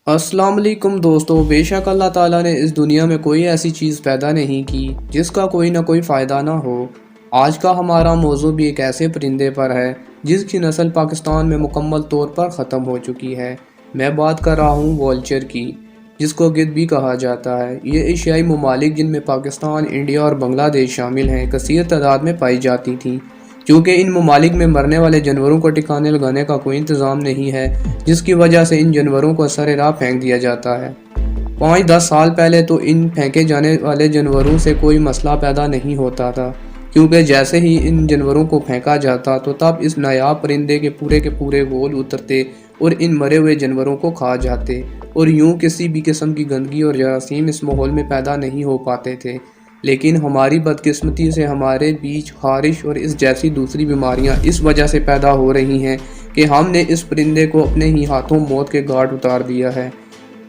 अस्सलाम वालेकुम दोस्तों, बेशक अल्लाह ताला ने इस दुनिया में कोई ऐसी चीज़ पैदा नहीं की जिसका कोई ना कोई फ़ायदा ना हो। आज का हमारा मौजू भी एक ऐसे परिंदे पर है जिसकी नस्ल पाकिस्तान में मुकम्मल तौर पर ख़त्म हो चुकी है। मैं बात कर रहा हूँ वोल्चर की, जिसको गिद्ध भी कहा जाता है। ये एशियाई ममालिक जिनमें पाकिस्तान, इंडिया और बांग्लादेश शामिल हैं कसीर तादाद में पाई जाती थीं। क्योंकि इन ममालिक में मरने वाले जानवरों को ठिकाने लगाने का कोई इंतज़ाम नहीं है, जिसकी वजह से इन जानवरों को सरे राह फेंक दिया जाता है। 5-10 साल पहले तो इन फेंके जाने वाले जानवरों से कोई मसला पैदा नहीं होता था, क्योंकि जैसे ही इन जानवरों को फेंका जाता तो तब इस नायाब परिंदे के पूरे गोल उतरते और इन मरे हुए जानवरों को खा जाते, और यूं किसी भी किस्म की गंदगी और जरासीम इस माहौल में पैदा नहीं हो पाते थे। लेकिन हमारी बदकिस्मती से हमारे बीच खारिश और इस जैसी दूसरी बीमारियां इस वजह से पैदा हो रही हैं कि हमने इस परिंदे को अपने ही हाथों मौत के घाट उतार दिया है।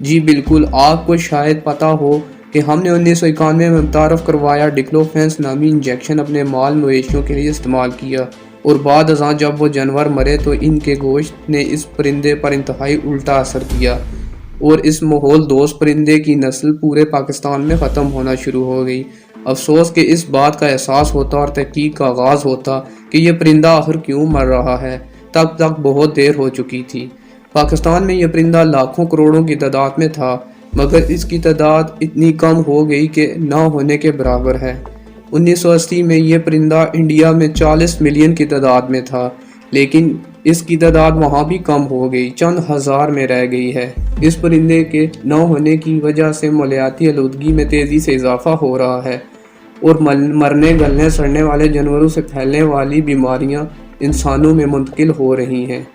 जी बिल्कुल, आपको शायद पता हो कि हमने 1991 में मुतारफ़ करवाया डिक्लोफेनेक नामी इंजेक्शन अपने माल मवेशियों के लिए इस्तेमाल किया, और बाद अज़ां जब वो जानवर मरे तो इनके गोश्त ने इस परिंदे पर इंतहाई उल्टा असर किया और इस माहौल दोस्त परिंदे की नस्ल पूरे पाकिस्तान में ख़त्म होना शुरू हो गई। अफसोस कि इस बात का एहसास होता और तहकीक का आगाज़ होता कि यह परिंदा आखिर क्यों मर रहा है, तब तक बहुत देर हो चुकी थी। पाकिस्तान में यह परिंदा लाखों करोड़ों की तादाद में था, मगर इसकी तादाद इतनी कम हो गई कि ना होने के बराबर है। 1980 में यह परिंदा इंडिया में 40 मिलियन की तादाद में था, लेकिन इसकी तादाद वहाँ भी कम हो गई, चंद हज़ार में रह गई है। इस परिंदे के न होने की वजह से माहौलियाती आलूदगी में तेज़ी से इजाफा हो रहा है और मरने गलने सड़ने वाले जानवरों से फैलने वाली बीमारियां इंसानों में मुंतकिल हो रही हैं,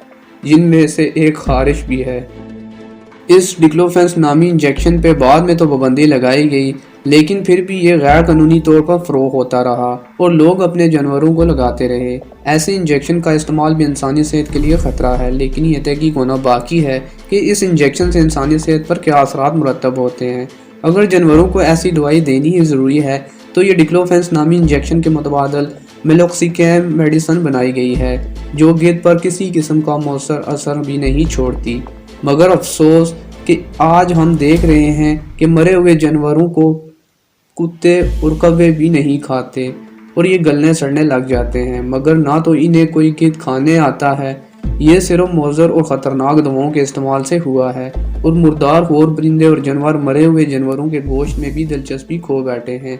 जिनमें से एक खारिश भी है। इस डिक्लोफेनेक नामी इंजेक्शन पे बाद में तो पाबंदी लगाई गई, लेकिन फिर भी ये गैर कानूनी तौर पर फ़रोग़ होता रहा और लोग अपने जानवरों को लगाते रहे। ऐसे इंजेक्शन का इस्तेमाल भी इंसानी सेहत के लिए ख़तरा है, लेकिन यह तहकीक होना बाकी है कि इस इंजेक्शन से इंसानी सेहत पर क्या असरात मुरतब होते हैं। अगर जानवरों को ऐसी दवाई देनी ही ज़रूरी है तो ये डिक्लोफेनेक नामी इंजेक्शन के मुतबादल मेलोक्सिकैम मेडिसिन बनाई गई है, जो गिद्ध पर किसी किस्म का मौसर असर भी नहीं छोड़ती। मगर अफसोस कि आज हम देख रहे हैं कि मरे हुए जानवरों को कुत्ते और कौवे भी नहीं खाते और ये गलने सड़ने लग जाते हैं, मगर ना तो इन्हें कोई गिद्ध खाने आता है। ये सिर्फ मौजर और ख़तरनाक दवाओं के इस्तेमाल से हुआ है, और मुर्दार खोर परिंदे और जानवर मरे हुए जानवरों के गोश्त में भी दिलचस्पी खो बैठे हैं।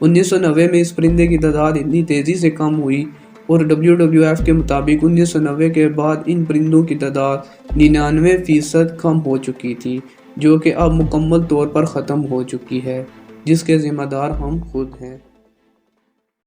1990 में इस परिंदे की तादाद इतनी तेज़ी से कम हुई और WWF के मुताबिक 1990 के बाद इन परिंदों की तादाद 99% कम हो चुकी थी, जो कि अब मुकम्मल तौर पर ख़त्म हो चुकी है, जिसके ज़िम्मेदार हम खुद हैं।